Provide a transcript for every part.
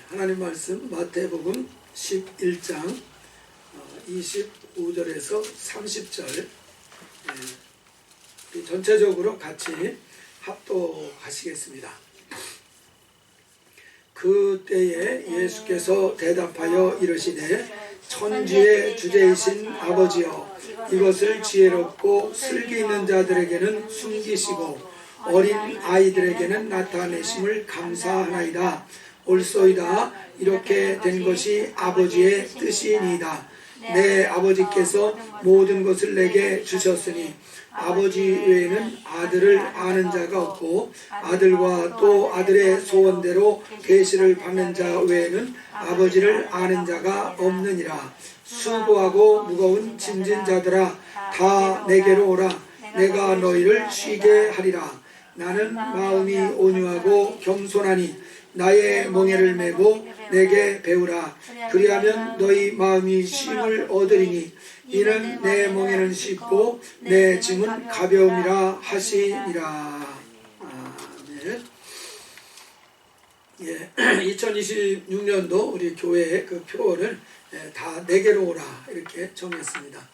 하나님 말씀 마태복음 11장 25절에서 30절 전체적으로 같이 합독하시겠습니다. 그때에 예수께서 대답하여 이르시되 천지의 주제이신 아버지여, 이것을 지혜롭고 슬기 있는 자들에게는 숨기시고 어린 아이들에게는 나타내심을 감사하나이다. 옳소이다. 이렇게 된 것이 아버지의 뜻이니이다. 내 아버지께서 모든 것을 내게 주셨으니 아버지 외에는 아들을 아는 자가 없고 아들과 또 아들의 소원대로 계시를 받는 자 외에는 아버지를 아는 자가 없느니라. 수고하고 무거운 짐진 자들아, 다 내게로 오라. 내가 너희를 쉬게 하리라. 나는 마음이 온유하고 겸손하니 나의 멍에를 메고 내게 배우라. 그리하면 너희 마음이 쉼을 얻으리니 이는 내 멍에는 쉽고 내 짐은 가벼움이라 하시니라. 아멘. 2026년도 우리 교회의 그 표어를 다 내게로 오라 이렇게 정했습니다.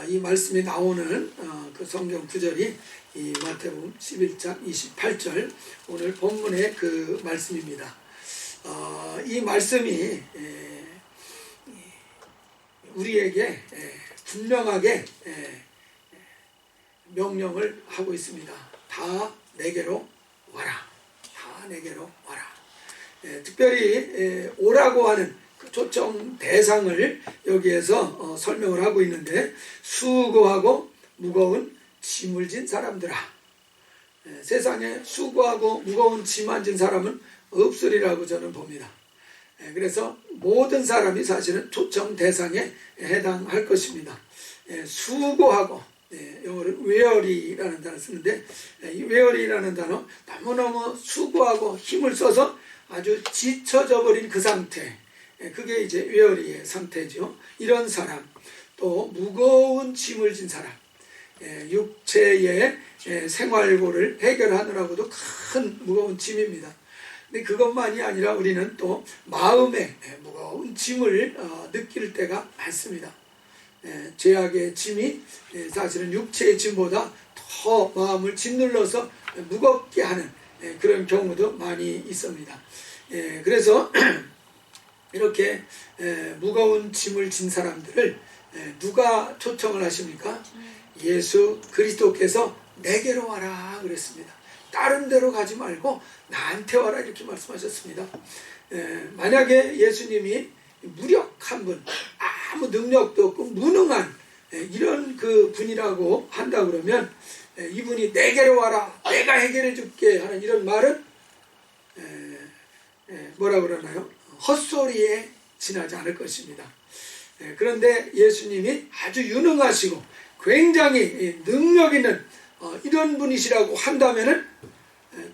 이 말씀이 나오는 그 성경 구절이 이 마태복음 11장 28절 오늘 본문의 그 말씀입니다. 이 말씀이 우리에게 분명하게 명령을 하고 있습니다. 다 내게로 와라. 다 내게로 와라. 특별히 오라고 하는 그 초청 대상을 여기에서 설명을 하고 있는데, 수고하고 무거운 짐을 진 사람들아. 세상에 수고하고 무거운 짐을 진 사람은 없으리라고 저는 봅니다. 그래서 모든 사람이 사실은 초청 대상에 해당할 것입니다. 수고하고, 영어로 weary라는 단어 쓰는데, 이 weary라는 단어, 너무너무 수고하고 힘을 써서 아주 지쳐져 버린 그 상태, 그게 이제 weary의 상태죠. 이런 사람, 또 무거운 짐을 진 사람, 육체의 생활고를 해결하느라고도 큰 무거운 짐입니다. 근데 그것만이 아니라 우리는 또 마음의 무거운 짐을 느낄 때가 많습니다. 죄악의 짐이 사실은 육체의 짐보다 더 마음을 짓눌러서 무겁게 하는 그런 경우도 많이 있습니다. 그래서 이렇게 무거운 짐을 진 사람들을 누가 초청을 하십니까? 예수 그리스도께서 내게로 와라 그랬습니다. 다른 데로 가지 말고 나한테 와라 이렇게 말씀하셨습니다. 만약에 예수님이 무력한 분, 아무 능력도 없고 무능한 이런 그 분이라고 한다 그러면 이분이 내게로 와라, 내가 해결해 줄게 하는 이런 말은 뭐라 그러나요? 헛소리에 지나지 않을 것입니다. 그런데 예수님이 아주 유능하시고 굉장히 능력 있는 이런 분이시라고 한다면은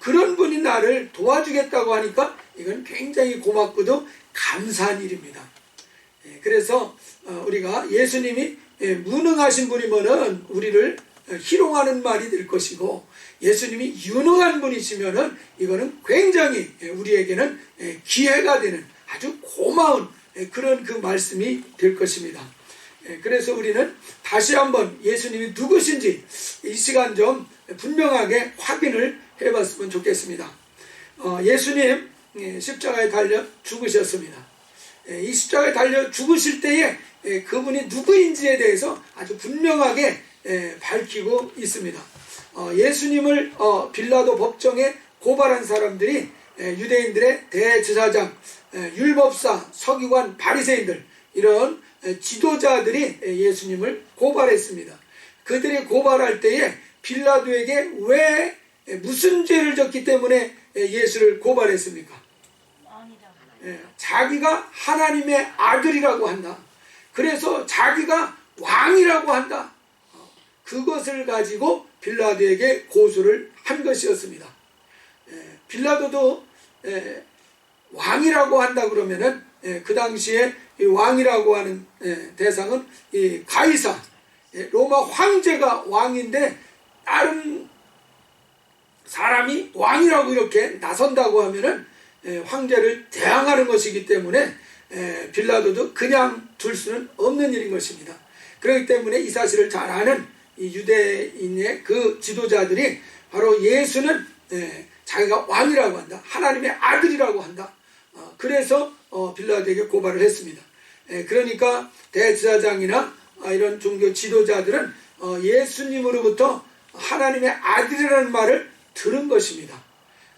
그런 분이 나를 도와주겠다고 하니까 이건 굉장히 고맙고도 감사한 일입니다. 그래서 우리가 예수님이 무능하신 분이면은 우리를 희롱하는 말이 될 것이고, 예수님이 유능한 분이시면은 이거는 굉장히 우리에게는 기회가 되는 아주 고마운 그런 그 말씀이 될 것입니다. 그래서 우리는 다시 한번 예수님이 누구신지 이 시간 좀 분명하게 확인을 해봤으면 좋겠습니다. 예수님 십자가에 달려 죽으셨습니다. 이 십자가에 달려 죽으실 때에 그분이 누구인지에 대해서 아주 분명하게 밝히고 있습니다. 예수님을 빌라도 법정에 고발한 사람들이 유대인들의 대제사장, 율법사, 서기관, 바리새인들, 이런 지도자들이 예수님을 고발했습니다. 그들이 고발할 때에 빌라도에게 왜 무슨 죄를 졌기 때문에 예수를 고발했습니까? 자기가 하나님의 아들이라고 한다. 그래서 자기가 왕이라고 한다. 그것을 가지고 빌라도에게 고소를 한 것이었습니다. 빌라도도 왕이라고 한다 그러면은 그 당시에 이 왕이라고 하는 대상은 이 가이사, 로마 황제가 왕인데 다른 사람이 왕이라고 이렇게 나선다고 하면은 황제를 대항하는 것이기 때문에 빌라도도 그냥 둘 수는 없는 일인 것입니다. 그렇기 때문에 이 사실을 잘 아는 이 유대인의 그 지도자들이 바로 예수는 자기가 왕이라고 한다, 하나님의 아들이라고 한다. 그래서 빌라도에게 고발을 했습니다. 그러니까 대제사장이나 이런 종교 지도자들은 예수님으로부터 하나님의 아들이라는 말을 들은 것입니다.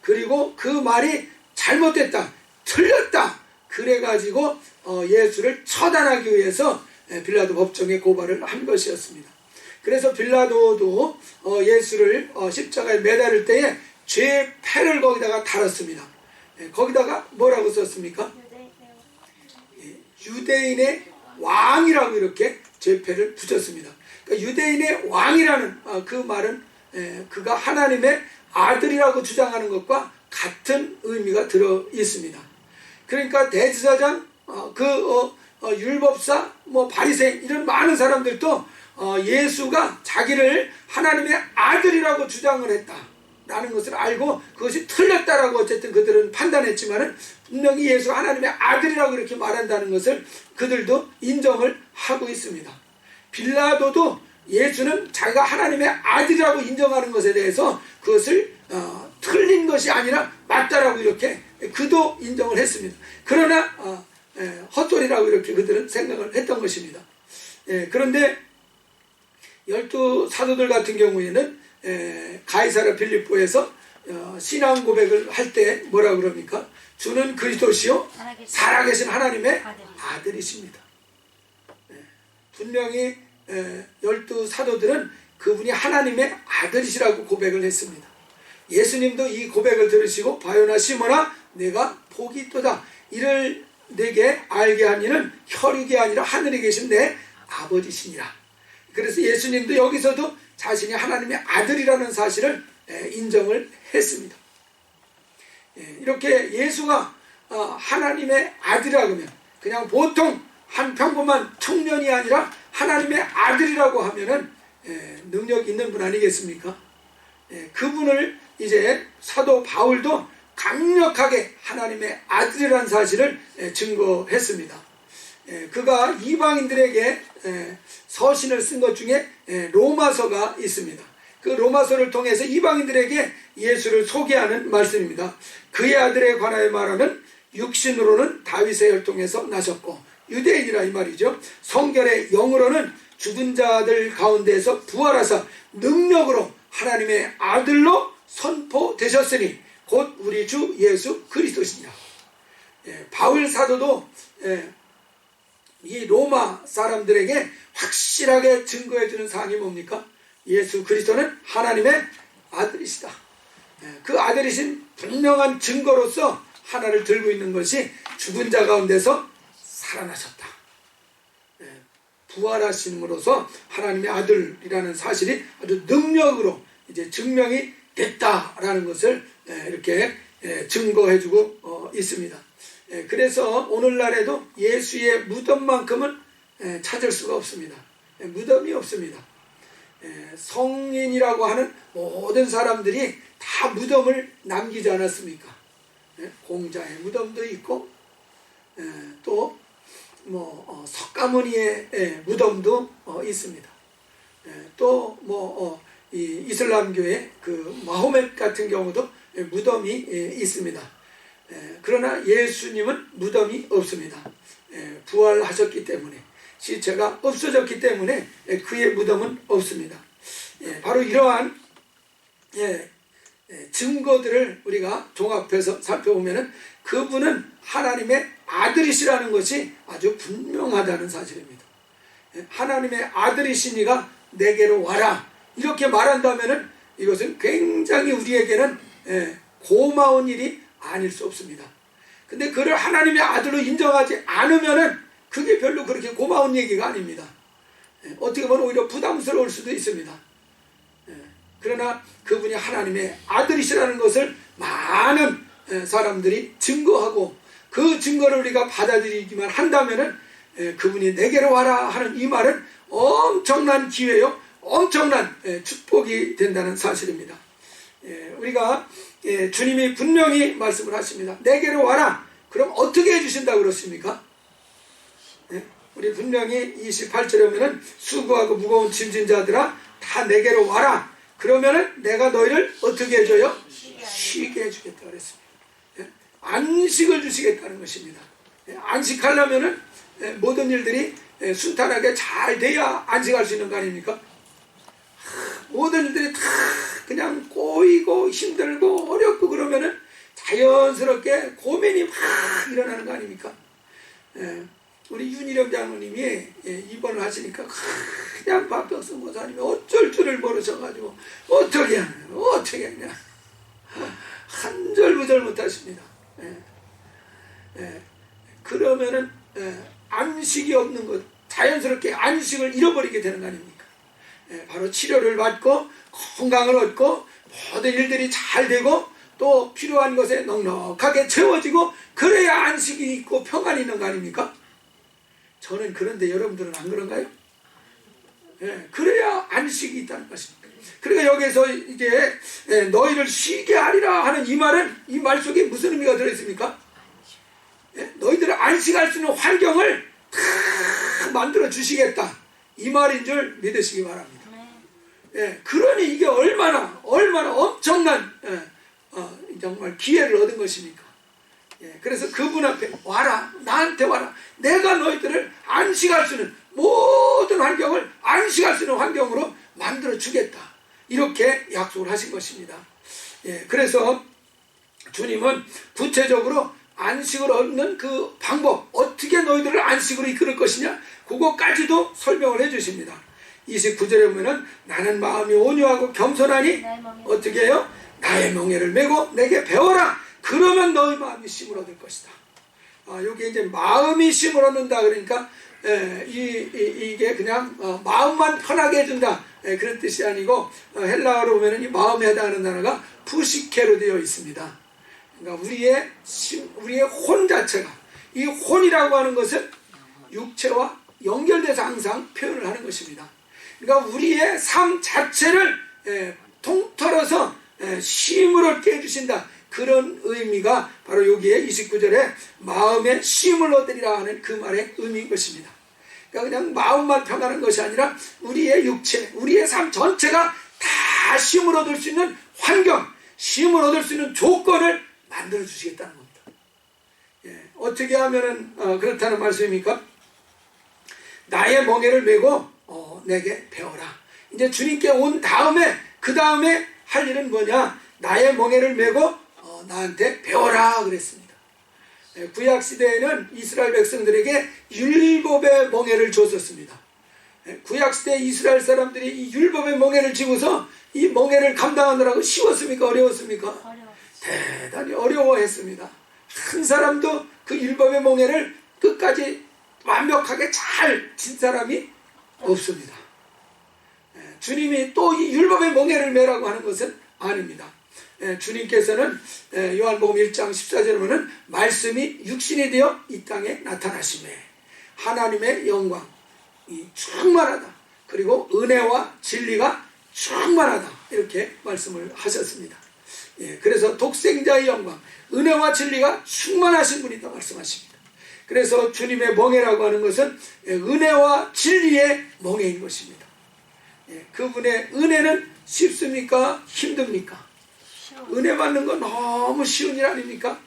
그리고 그 말이 잘못됐다, 틀렸다, 그래가지고 예수를 처단하기 위해서 빌라도 법정에 고발을 한 것이었습니다. 그래서 빌라도도 예수를 십자가에 매달을 때에 죄의 패를 거기다가 달았습니다. 거기다가 뭐라고 썼습니까? 유대인의 왕이라고 이렇게 죄패를 붙였습니다. 그러니까 유대인의 왕이라는 그 말은 그가 하나님의 아들이라고 주장하는 것과 같은 의미가 들어 있습니다. 그러니까 대제사장, 율법사, 바리새인 이런 많은 사람들도 예수가 자기를 하나님의 아들이라고 주장을 했다라는 것을 알고 그것이 틀렸다라고 어쨌든 그들은 판단했지만은 분명히 예수가 하나님의 아들이라고 이렇게 말한다는 것을 그들도 인정을 하고 있습니다. 빌라도도 예수는 자기가 하나님의 아들이라고 인정하는 것에 대해서 그것을 틀린 것이 아니라 맞다라고 이렇게 그도 인정을 했습니다. 그러나 헛소리라고 이렇게 그들은 생각을 했던 것입니다. 그런데 12사도들 같은 경우에는 가이사랴 빌립보에서 신앙 고백을 할 때 뭐라 그럽니까? 주는 그리스도시요 살아계신 하나님의 아들이십니다. 분명히 12사도들은 그분이 하나님의 아들이시라고 고백을 했습니다. 예수님도 이 고백을 들으시고 바요나 시몬아 내가 복이 있도다, 이를 내게 알게 한 이는 혈육이 아니라 하늘에 계신 내 아버지시니라. 그래서 예수님도 여기서도 자신이 하나님의 아들이라는 사실을 인정을 했습니다. 이렇게 예수가 하나님의 아들이라고 하면 그냥 보통 한 평범한 청년이 아니라 하나님의 아들이라고 하면은 능력 있는 분 아니겠습니까? 그분을 이제 사도 바울도 강력하게 하나님의 아들이라는 사실을 증거했습니다. 그가 이방인들에게 서신을 쓴 것 중에 로마서가 있습니다. 그 로마서를 통해서 이방인들에게 예수를 소개하는 말씀입니다. 그의 아들에 관하여 말하는 육신으로는 다윗의 혈통에서 나셨고, 유대인이라 이 말이죠. 성결의 영으로는 죽은 자들 가운데서 부활하사 능력으로 하나님의 아들로 선포되셨으니 곧 우리 주 예수 그리스도시니라. 바울 사도도 이 로마 사람들에게 확실하게 증거해주는 사항이 뭡니까? 예수 그리스도는 하나님의 아들이시다. 그 아들이신 분명한 증거로서 하나를 들고 있는 것이 죽은 자 가운데서 살아나셨다. 부활하심으로써 하나님의 아들이라는 사실이 아주 능력으로 이제 증명이 됐다라는 것을 이렇게 증거해주고 있습니다. 그래서 오늘날에도 예수의 무덤만큼은 찾을 수가 없습니다. 무덤이 없습니다. 성인이라고 하는 모든 사람들이 다 무덤을 남기지 않았습니까? 공자의 무덤도 있고 또 석가모니의 무덤도 있습니다. 또 이 이슬람교의 그 마호멧 같은 경우도 무덤이 있습니다. 그러나 예수님은 무덤이 없습니다. 부활하셨기 때문에, 시체가 없어졌기 때문에 그의 무덤은 없습니다. 바로 이러한 증거들을 우리가 종합해서 살펴보면 그분은 하나님의 아들이시라는 것이 아주 분명하다는 사실입니다. 하나님의 아들이시니가 내게로 와라, 이렇게 말한다면 이것은 굉장히 우리에게는 고마운 일이 아닐 수 없습니다. 근데 그를 하나님의 아들로 인정하지 않으면은 그게 별로 그렇게 고마운 얘기가 아닙니다. 어떻게 보면 오히려 부담스러울 수도 있습니다. 그러나 그분이 하나님의 아들이시라는 것을 많은 사람들이 증거하고 그 증거를 우리가 받아들이기만 한다면은 그분이 내게로 와라 하는 이 말은 엄청난 기회요, 엄청난 축복이 된다는 사실입니다. 우리가 주님이 분명히 말씀을 하십니다. 내게로 와라. 그럼 어떻게 해주신다고 그렇습니까? 우리 분명히 28절에 보면은 수고하고 무거운 짐진 자들아 다 내게로 와라. 그러면은 내가 너희를 어떻게 해줘요? 쉬게 해주겠다 그랬습니다. 안식을 주시겠다는 것입니다. 안식하려면은 모든 일들이 순탄하게 잘 돼야 안식할 수 있는 거 아닙니까? 모든 일들이 다 그냥 꼬이고 힘들고 어렵고 그러면은 자연스럽게 고민이 막 일어나는 거 아닙니까? 우리 윤희령 장로님이 입원을 하시니까 그냥 박병선 목사님이 어쩔 줄을 모르셔가지고 어떻게 하냐 한절부절 못하십니다. 그러면은 안식이 없는 것, 자연스럽게 안식을 잃어버리게 되는 거 아닙니까? 바로 치료를 받고 건강을 얻고 모든 일들이 잘 되고 또 필요한 것에 넉넉하게 채워지고 그래야 안식이 있고 평안이 있는 거 아닙니까? 저는 그런데 여러분들은 안 그런가요? 그래야 안식이 있다는 것입니다. 그러니까 여기서 이제 너희를 쉬게 하리라 하는 이 말은 이 말 속에 무슨 의미가 들어있습니까? 너희들을 안식할 수 있는 환경을 다 만들어 주시겠다 이 말인 줄 믿으시기 바랍니다. 그러니 이게 얼마나 엄청난 정말 기회를 얻은 것입니까? 그래서 그분 앞에 와라, 나한테 와라. 내가 너희들을 안식할 수 있는 모든 환경을 안식할 수 있는 환경으로 만들어 주겠다. 이렇게 약속을 하신 것입니다. 그래서 주님은 구체적으로 안식을 얻는 그 방법, 어떻게 너희들을 안식으로 이끌을 것이냐, 그것까지도 설명을 해주십니다. 29절에 보면은 나는 마음이 온유하고 겸손하니 어떻게 해요? 나의 멍에를 메고 내게 배워라. 그러면 너희 마음이 쉼을 얻을 것이다. 여기 이제 마음이 쉼을 얻는다 그러니까 이게 그냥 마음만 편하게 해준다 그런 뜻이 아니고 헬라어로 보면은 이 마음에 해당하는 단어가 푸시케로 되어 있습니다. 그러니까 우리의 혼 자체가, 이 혼이라고 하는 것은 육체와 연결돼서 항상 표현을 하는 것입니다. 그러니까 우리의 삶 자체를 통틀어서 쉼을 얻게 해주신다. 그런 의미가 바로 여기에 29절에 마음에 쉼을 얻으리라 하는 그 말의 의미인 것입니다. 그러니까 그냥 마음만 평안한 것이 아니라 우리의 육체, 우리의 삶 전체가 다 쉼을 얻을 수 있는 환경, 쉼을 얻을 수 있는 조건을 만들어 주시겠다는 겁니다. 어떻게 하면은 그렇다는 말씀입니까? 나의 멍에를 메고 내게 배워라. 이제 주님께 온 다음에 그 다음에 할 일은 뭐냐? 나의 멍에를 메고 나한테 배워라 그랬습니다. 구약 시대에는 이스라엘 백성들에게 율법의 멍에를 줬었습니다. 구약 시대 이스라엘 사람들이 이 율법의 멍에를 지고서 이 멍에를 감당하느라고 쉬웠습니까? 어려웠습니까? 대단히 어려워했습니다. 한 사람도 그 율법의 멍에를 끝까지 완벽하게 잘 진 사람이 없습니다. 주님이 또 이 율법의 멍에를 메라고 하는 것은 아닙니다. 주님께서는 요한복음 1장 14절에 보면 말씀이 육신이 되어 이 땅에 나타나심에 하나님의 영광이 충만하다. 그리고 은혜와 진리가 충만하다. 이렇게 말씀을 하셨습니다. 그래서 독생자의 영광, 은혜와 진리가 충만하신 분이다 말씀하십니다. 그래서 주님의 멍에라고 하는 것은 은혜와 진리의 멍에인 것입니다. 그분의 은혜는 쉽습니까? 힘듭니까? 은혜 받는 건 너무 쉬운 일 아닙니까?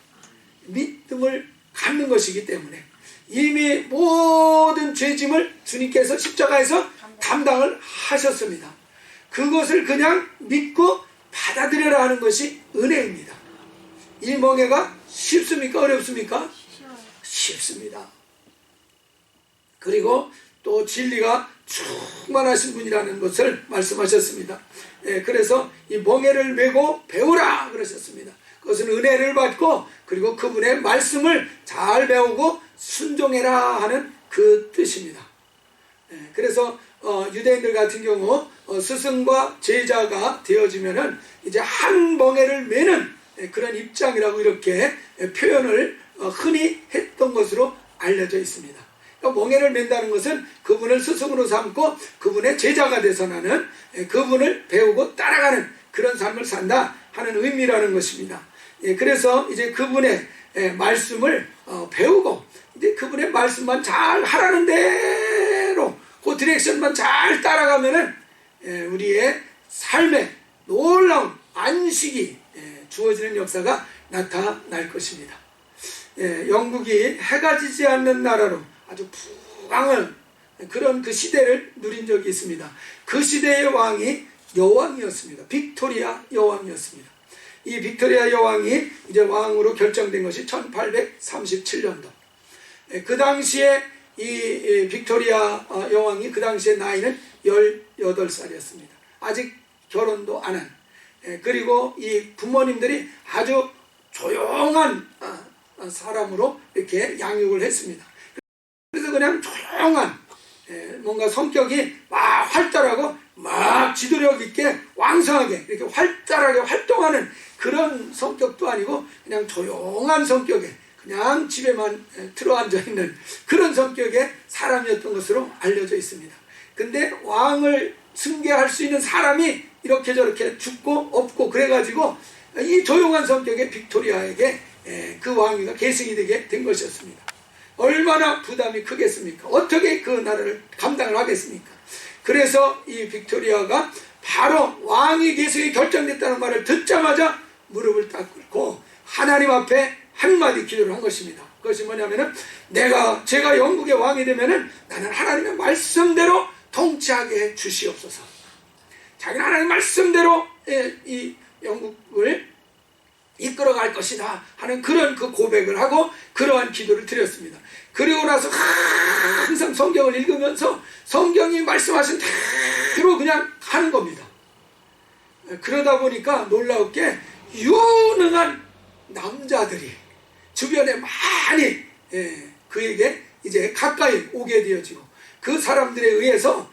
믿음을 갖는 것이기 때문에 이미 모든 죄짐을 주님께서 십자가에서 담당을 하셨습니다. 그것을 그냥 믿고 받아들여라 하는 것이 은혜입니다. 이 멍에가 쉽습니까? 어렵습니까? 쉽습니다. 그리고 또 진리가 충만하신 분이라는 것을 말씀하셨습니다. 그래서 이 멍에를 메고 배우라 그러셨습니다. 그것은 은혜를 받고 그리고 그분의 말씀을 잘 배우고 순종해라 하는 그 뜻입니다. 그래서 유대인들 같은 경우 스승과 제자가 되어지면은 이제 한 멍에를 메는 그런 입장이라고 이렇게 표현을 흔히 했던 것으로 알려져 있습니다. 그러니까 멍에를 맨다는 것은 그분을 스승으로 삼고 그분의 제자가 돼서 나는 그분을 배우고 따라가는 그런 삶을 산다 하는 의미라는 것입니다. 그래서 이제 그분의 말씀을 배우고 이제 그분의 말씀만 잘 하라는 대로 그 디렉션만 잘 따라가면은 우리의 삶에 놀라운 안식이 주어지는 역사가 나타날 것입니다. 영국이 해가 지지 않는 나라로 아주 부강한 그런 그 시대를 누린 적이 있습니다. 그 시대의 왕이 여왕이었습니다. 빅토리아 여왕이었습니다. 이 빅토리아 여왕이 이제 왕으로 결정된 것이 1837년도. 그 당시에 이 빅토리아 여왕이 그 당시에 나이는 18살이었습니다. 아직 결혼도 안 한. 그리고 이 부모님들이 아주 조용한 사람으로 이렇게 양육을 했습니다. 그래서 그냥 조용한 뭔가 성격이 막 활달하고 막 지도력 있게 왕성하게 이렇게 활달하게 활동하는 그런 성격도 아니고 그냥 조용한 성격에 그냥 집에만 들어앉아 있는 그런 성격의 사람이었던 것으로 알려져 있습니다. 근데 왕을 승계할 수 있는 사람이 이렇게 저렇게 죽고 없고 그래가지고 이 조용한 성격의 빅토리아에게 그 왕위가 계승이 되게 된 것이었습니다. 얼마나 부담이 크겠습니까? 어떻게 그 나라를 감당을 하겠습니까? 그래서 이 빅토리아가 바로 왕위 계승이 결정됐다는 말을 듣자마자 무릎을 딱 꿇고 하나님 앞에 한마디 기도를 한 것입니다. 그것이 뭐냐면은 제가 영국의 왕이 되면은 나는 하나님의 말씀대로 통치하게 주시옵소서. 자기는 하나님 말씀대로 이 영국을 이끌어갈 것이다 하는 그런 그 고백을 하고 그러한 기도를 드렸습니다. 그리고 나서 항상 성경을 읽으면서 성경이 말씀하신 대로 그냥 하는 겁니다. 그러다 보니까 놀라웠게 유능한 남자들이 주변에 많이 그에게 이제 가까이 오게 되어지고 그 사람들에 의해서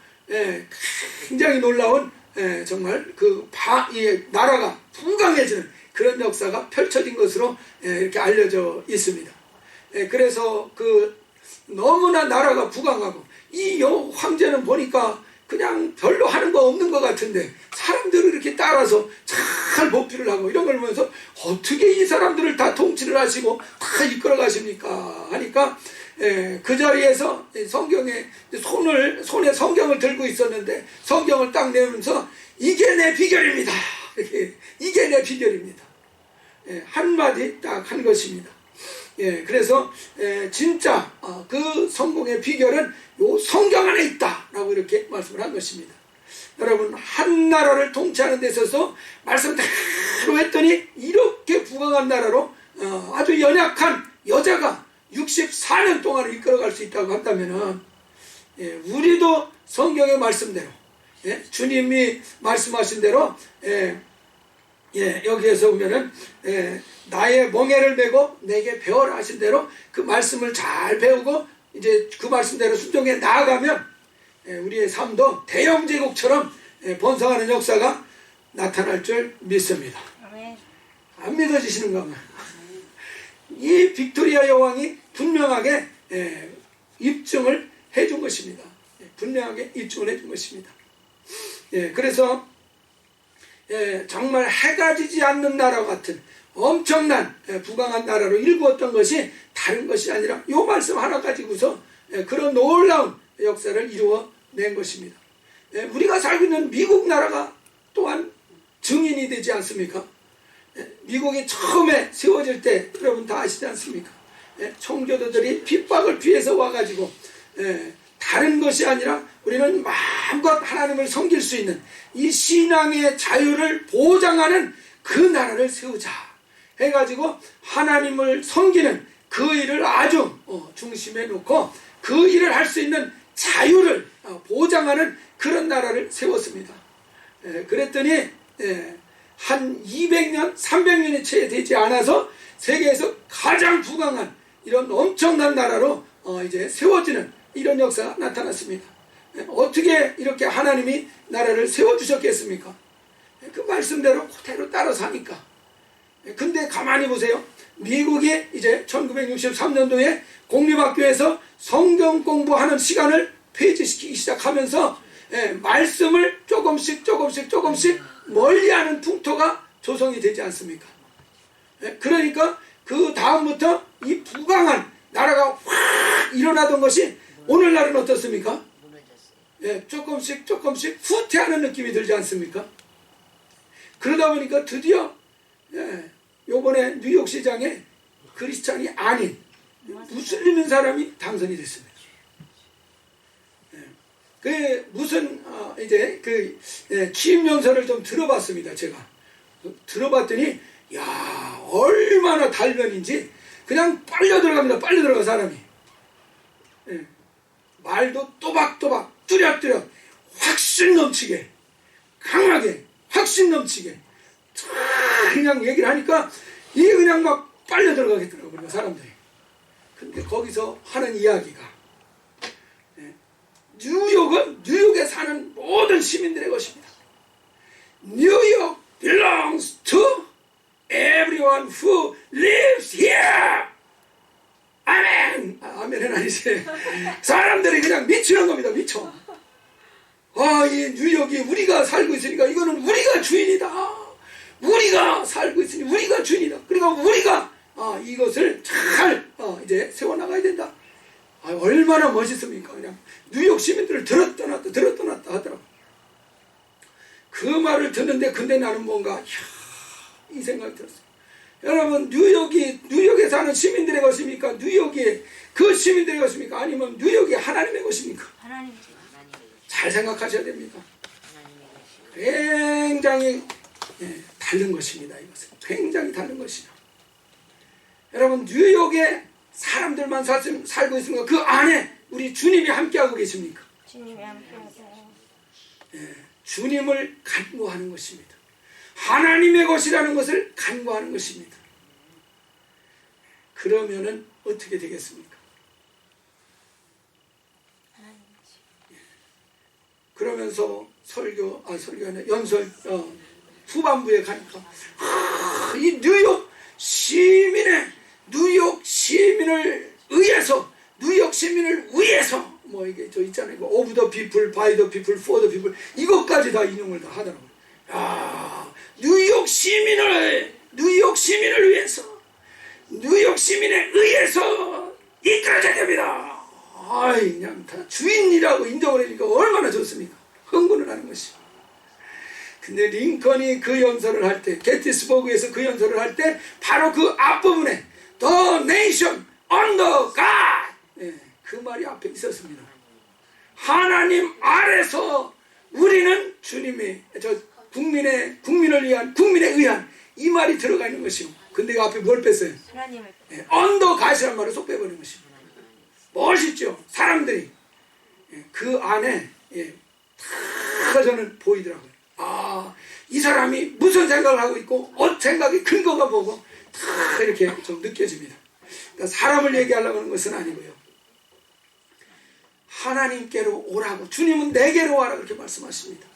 굉장히 놀라운 정말 이 나라가 풍강해지는 그런 역사가 펼쳐진 것으로 이렇게 알려져 있습니다. 그래서 너무나 나라가 부강하고 이 황제는 보니까 그냥 별로 하는 거 없는 것 같은데 사람들을 이렇게 따라서 잘 보필을 하고 이런 걸 보면서 어떻게 이 사람들을 다 통치를 하시고 다 이끌어 가십니까 하니까 그 자리에서 성경에 손에 성경을 들고 있었는데 성경을 딱 내면서 이게 내 비결입니다. 이게 내 비결입니다. 한마디 딱 한 것입니다. 그래서 진짜 그 성공의 비결은 요 성경 안에 있다라고 이렇게 말씀을 한 것입니다. 여러분 한 나라를 통치하는 데 있어서 말씀대로 했더니 이렇게 부강한 나라로 아주 연약한 여자가 64년 동안 이끌어갈 수 있다고 한다면 우리도 성경의 말씀대로 주님이 말씀하신 대로 여기에서 보면은 나의 멍에를 메고 내게 배워라 하신 대로 그 말씀을 잘 배우고 이제 그 말씀대로 순종해 나아가면 우리의 삶도 대영 제국처럼 번성하는 역사가 나타날 줄 믿습니다. 안 믿어지시는가 봐요. 이 빅토리아 여왕이 분명하게 입증을 해준 것입니다. 분명하게 입증을 해준 것입니다. 그래서 정말 해가 지지 않는 나라 같은 엄청난 부강한 나라로 일구었던 것이 다른 것이 아니라 이 말씀 하나 가지고서 그런 놀라운 역사를 이루어낸 것입니다. 우리가 살고 있는 미국 나라가 또한 증인이 되지 않습니까? 미국이 처음에 세워질 때 여러분 다 아시지 않습니까? 청교도들이 핍박을 피해서 와가지고 다른 것이 아니라 우리는 마음껏 하나님을 섬길 수 있는 이 신앙의 자유를 보장하는 그 나라를 세우자 해가지고 하나님을 섬기는 그 일을 아주 중심에 놓고 그 일을 할 수 있는 자유를 보장하는 그런 나라를 세웠습니다. 그랬더니 한 200년, 300년이 채 되지 않아서 세계에서 가장 부강한 이런 엄청난 나라로 이제 세워지는 이런 역사가 나타났습니다. 어떻게 이렇게 하나님이 나라를 세워주셨겠습니까? 그 말씀대로 그대로 따라서 하니까. 근데 가만히 보세요. 미국이 이제 1963년도에 공립학교에서 성경 공부하는 시간을 폐지시키기 시작하면서 말씀을 조금씩 멀리하는 풍토가 조성이 되지 않습니까? 예? 그러니까 그 다음부터 이 부강한 나라가 확 일어나던 것이 오늘날은 어떻습니까? 예, 조금씩 후퇴하는 느낌이 들지 않습니까? 그러다 보니까 드디어 요번에 뉴욕 시장에 크리스찬이 아닌 무슬림 있는 사람이 당선이 됐습니다. 그 무슨 이제 그 취임 연설을 좀 들어봤습니다. 제가 들어봤더니 야 얼마나 달변인지 그냥 빨려 들어갑니다. 빨려 들어가 사람이. 말도 또박또박 뚜렷뚜렷 확신 넘치게 강하게 확신 넘치게 그냥 얘기를 하니까 이게 그냥 막 빨려 들어가겠더라고요 사람들이. 근데 거기서 하는 이야기가 뉴욕은 뉴욕에 사는 모든 시민들의 것입니다. 뉴욕 belongs to everyone who lives here. 아멘. 아멘은 아니지. 사람들이 그냥 미치는 겁니다. 미쳐. 이 뉴욕이 우리가 살고 있으니까 이거는 우리가 주인이다. 우리가 살고 있으니 우리가 주인이다. 그러니까 우리가 이것을 잘 이제 세워나가야 된다. 얼마나 멋있습니까? 그냥 뉴욕 시민들을 들었다 놨다 하더라고. 그 말을 듣는데 근데 나는 뭔가 이 생각이 들었어요. 여러분 뉴욕에 사는 시민들의 것입니까? 뉴욕이 그 시민들의 것입니까? 아니면 뉴욕이 하나님의 것입니까? 하나님이죠. 잘 생각하셔야 됩니다. 굉장히 다른 것입니다. 이것은 굉장히 다른 것이죠. 여러분 뉴욕에 사람들만 살고 있습니까? 그 안에 우리 주님이 함께하고 계십니까? 주님이 함께하세요. 주님을 간구하는 것입니다. 하나님의 것이라는 것을 간구하는 것입니다. 그러면은 어떻게 되겠습니까? 그러면서 설교가 아니라 연설 후반부에 가니까 이 뉴욕 시민을 위해서 뭐 이게 저 있잖아요. of the people, by the people, for the people 이것까지 다 인용을 다 하더라고요. 뉴욕 시민을 위해서 뉴욕 시민에 의해서 이끌어져야 됩니다. 그냥 다 주인이라고 인정을 하니까 얼마나 좋습니까? 흥분을 하는 것이. 근데 링컨이 그 연설을 할 때, 게티스버그에서 그 연설을 할 때 바로 그 앞부분에 The nation under God 그 말이 앞에 있었습니다. 하나님 아래서 우리는 주님의 국민을 위한 국민에 의한 이 말이 들어가 있는 것이요. 근데 그 앞에 뭘 뺐어요? 하나님을 언더 갓이라는 말을 쏙 빼버린 것입니다. 멋있죠? 사람들이 그 안에 다 저는 보이더라고요. 이 사람이 무슨 생각을 하고 있고 생각의 근거가 뭐고 다 이렇게 좀 느껴집니다. 그러니까 사람을 얘기하려고 하는 것은 아니고요. 하나님께로 오라고 주님은 내게로 와라 그렇게 말씀하십니다.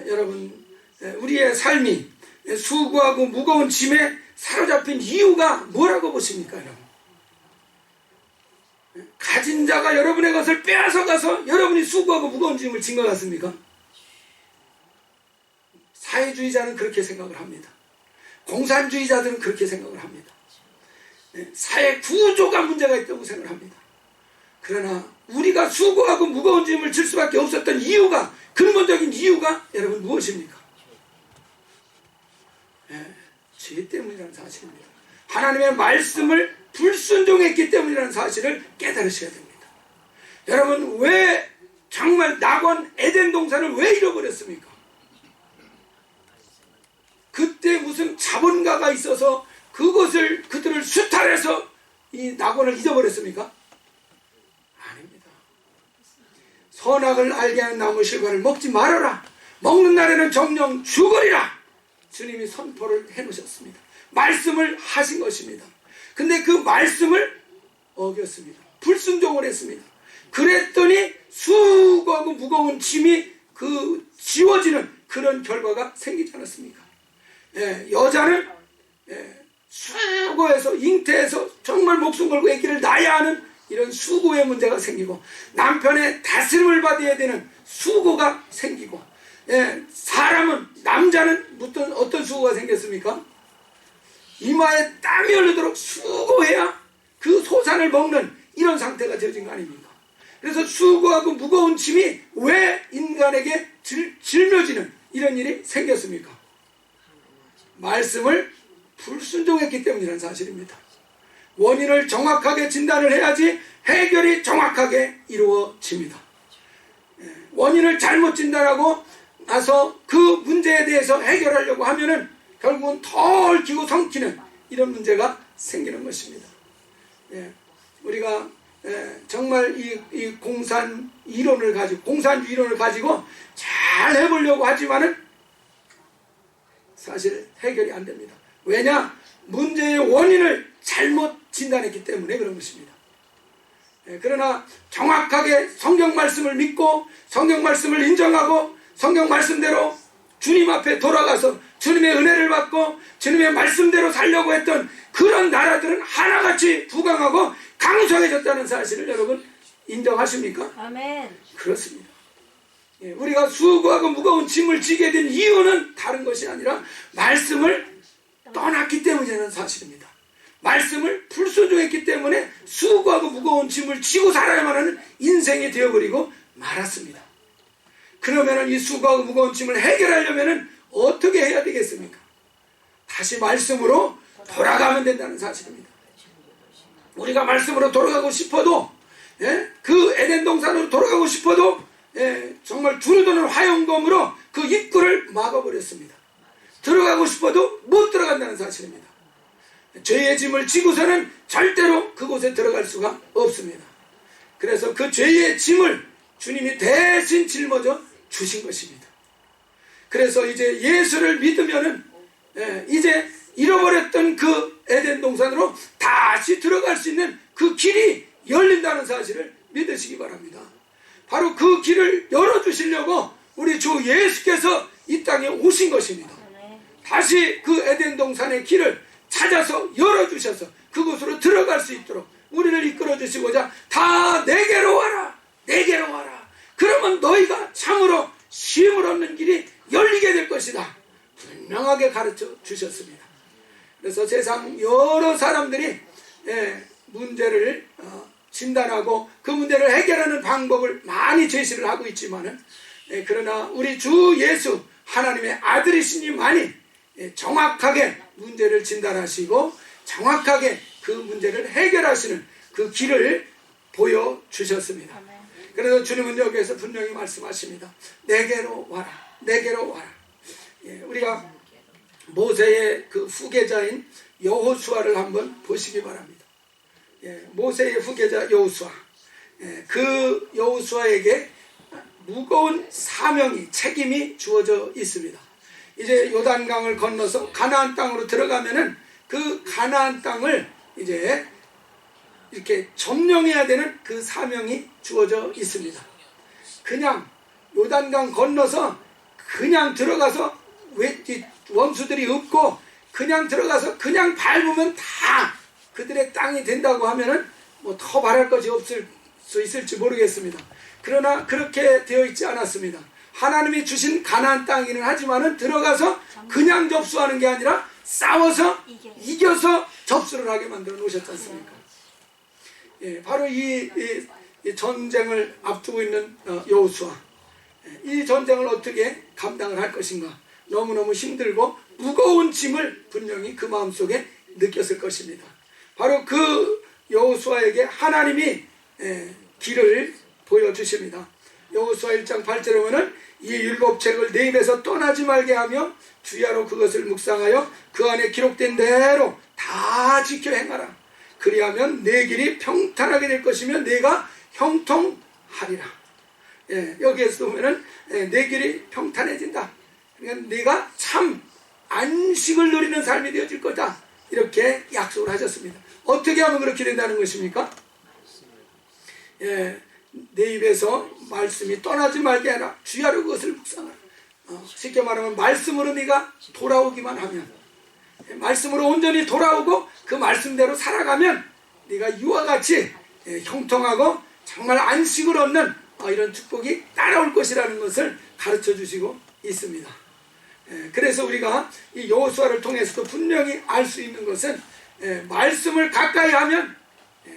여러분 우리의 삶이 수고하고 무거운 짐에 사로잡힌 이유가 뭐라고 보십니까? 여러분? 가진 자가 여러분의 것을 빼앗아 가서 여러분이 수고하고 무거운 짐을 진 것 같습니까? 사회주의자는 그렇게 생각을 합니다. 공산주의자들은 그렇게 생각을 합니다. 사회 구조가 문제가 있다고 생각을 합니다. 그러나 우리가 수고하고 무거운 짐을 질 수밖에 없었던 이유가 근본적인 이유가 여러분 무엇입니까? 죄 때문이라는 사실입니다. 하나님의 말씀을 불순종했기 때문이라는 사실을 깨달으셔야 됩니다. 여러분 왜 정말 낙원 에덴 동산을 왜 잃어버렸습니까? 그때 무슨 자본가가 있어서 그들을 수탈해서 이 낙원을 잊어버렸습니까? 아닙니다. 선악을 알게 하는 나무 실과를 먹지 말아라. 먹는 날에는 정령 죽으리라. 주님이 선포를 해놓으셨습니다. 말씀을 하신 것입니다. 근데 그 말씀을 어겼습니다. 불순종을 했습니다. 그랬더니 수고하고 무거운 짐이 지워지는 그런 결과가 생기지 않았습니까? 여자는 수고해서 잉태해서 정말 목숨 걸고 아기를 낳아야 하는 이런 수고의 문제가 생기고 남편의 다스림을 받아야 되는 수고가 생기고 사람은, 남자는 어떤 수고가 생겼습니까? 이마에 땀이 흐르도록 수고해야 그 소산을 먹는 이런 상태가 되어진 거 아닙니까? 그래서 수고하고 무거운 짐이 왜 인간에게 짊어지는 이런 일이 생겼습니까? 말씀을 불순종했기 때문이라는 사실입니다. 원인을 정확하게 진단을 해야지 해결이 정확하게 이루어집니다. 원인을 잘못 진단하고 나서 그 문제에 대해서 해결하려고 하면은 결국은 더 얽히고 성키는 이런 문제가 생기는 것입니다. 우리가 정말 이 공산 이론을 가지고, 공산주의 이론을 가지고 잘 해보려고 하지만은 사실 해결이 안 됩니다. 왜냐? 문제의 원인을 잘못 진단했기 때문에 그런 것입니다. 그러나 정확하게 성경 말씀을 믿고 성경 말씀을 인정하고 성경 말씀대로 주님 앞에 돌아가서 주님의 은혜를 받고 주님의 말씀대로 살려고 했던 그런 나라들은 하나같이 부강하고 강성해졌다는 사실을 여러분 인정하십니까? 아멘. 그렇습니다. 우리가 수고하고 무거운 짐을 지게 된 이유는 다른 것이 아니라 말씀을 떠났기 때문이라는 사실입니다. 말씀을 불순종했기 때문에 수고하고 무거운 짐을 지고 살아야만 하는 인생이 되어버리고 말았습니다. 그러면 이 수고하고 무거운 짐을 해결하려면 어떻게 해야 되겠습니까? 다시 말씀으로 돌아가면 된다는 사실입니다. 우리가 말씀으로 돌아가고 싶어도, 그 에덴 동산으로 돌아가고 싶어도 정말 두루두는 화영검으로 그 입구를 막아버렸습니다. 들어가고 싶어도 못 들어간다는 사실입니다. 죄의 짐을 지고서는 절대로 그곳에 들어갈 수가 없습니다. 그래서 그 죄의 짐을 주님이 대신 짊어져 주신 것입니다. 그래서 이제 예수를 믿으면은 이제 잃어버렸던 그 에덴 동산으로 다시 들어갈 수 있는 그 길이 열린다는 사실을 믿으시기 바랍니다. 바로 그 길을 열어주시려고 우리 주 예수께서 이 땅에 오신 것입니다. 다시 그 에덴 동산의 길을 찾아서 열어주셔서 그곳으로 들어갈 수 있도록 우리를 이끌어 주시고자 다 내게로 와라, 내게로 와라. 그러면 너희가 참으로 쉼을 얻는 길이 열리게 될 것이다. 분명하게 가르쳐 주셨습니다. 그래서 세상 여러 사람들이 문제를 진단하고 그 문제를 해결하는 방법을 많이 제시를 하고 있지만은 그러나 우리 주 예수 하나님의 아들이시니만이 정확하게 문제를 진단하시고 정확하게 그 문제를 해결하시는 그 길을 보여주셨습니다. 그래서 주님은 여기에서 분명히 말씀하십니다. 내게로 와라, 내게로 와라. 우리가 모세의 그 후계자인 여호수아를 한번 보시기 바랍니다. 모세의 후계자 여호수아, 그 여호수아에게 무거운 사명이, 책임이 주어져 있습니다. 이제 요단강을 건너서 가나안 땅으로 들어가면은 그 가나안 땅을 이제 이렇게 점령해야 되는 그 사명이 주어져 있습니다. 그냥 요단강 건너서 그냥 들어가서 원수들이 없고 그냥 들어가서 그냥 밟으면 다 그들의 땅이 된다고 하면은 뭐 더 바랄 것이 없을 수 있을지 모르겠습니다. 그러나 그렇게 되어 있지 않았습니다. 하나님이 주신 가나안 땅이긴 하지만은 들어가서 그냥 접수하는 게 아니라 싸워서 이겨서 접수를 하게 만들어 놓으셨지 않습니까? 바로 이 전쟁을 앞두고 있는 여호수아, 이 전쟁을 어떻게 감당을 할 것인가, 너무너무 힘들고 무거운 짐을 분명히 그 마음속에 느꼈을 것입니다. 바로 그 여호수아에게 하나님이 길을 보여주십니다. 여호수아 1장 8절에 보면 이 율법 책을 내 입에서 떠나지 말게 하며 주야로 그것을 묵상하여 그 안에 기록된 대로 다 지켜 행하라. 그리하면 내 길이 평탄하게 될 것이며 내가 형통하리라. 여기에서 보면은 내 길이 평탄해진다. 그러니까 내가 참 안식을 누리는 삶이 되어질 거다. 이렇게 약속을 하셨습니다. 어떻게 하면 그렇게 된다는 것입니까? 내 입에서 말씀이 떠나지 말게 하라. 주야로 그것을 묵상하라. 쉽게 말하면 말씀으로 네가 돌아오기만 하면, 말씀으로 온전히 돌아오고 그 말씀대로 살아가면 네가 이와 같이 형통하고 정말 안식을 얻는 이런 축복이 따라올 것이라는 것을 가르쳐 주시고 있습니다. 그래서 우리가 이 여호수아를 통해서도 분명히 알 수 있는 것은 말씀을 가까이 하면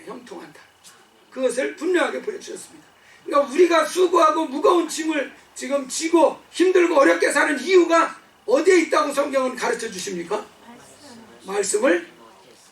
형통한다. 그것을 분명하게 보여주셨습니다. 그러니까 우리가 수고하고 무거운 짐을 지금 지고 힘들고 어렵게 사는 이유가 어디에 있다고 성경은 가르쳐 주십니까? 말씀을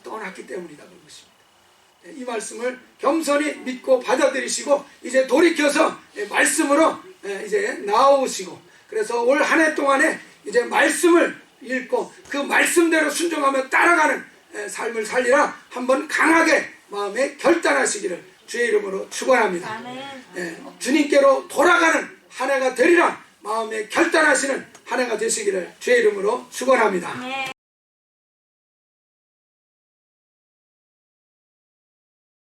떠났기 때문이다 그런 것입니다. 이 말씀을 겸손히 믿고 받아들이시고 이제 돌이켜서 말씀으로 이제 나오시고, 그래서 올 한 해 동안에 이제 말씀을 읽고 그 말씀대로 순종하며 따라가는 삶을 살리라 한번 강하게 마음에 결단하시기를 주의 이름으로 축원합니다. 아멘. 주님께로 돌아가는 한 해가 되리라 마음에 결단하시는 한 해가 되시기를 주의 이름으로 축원합니다. 네.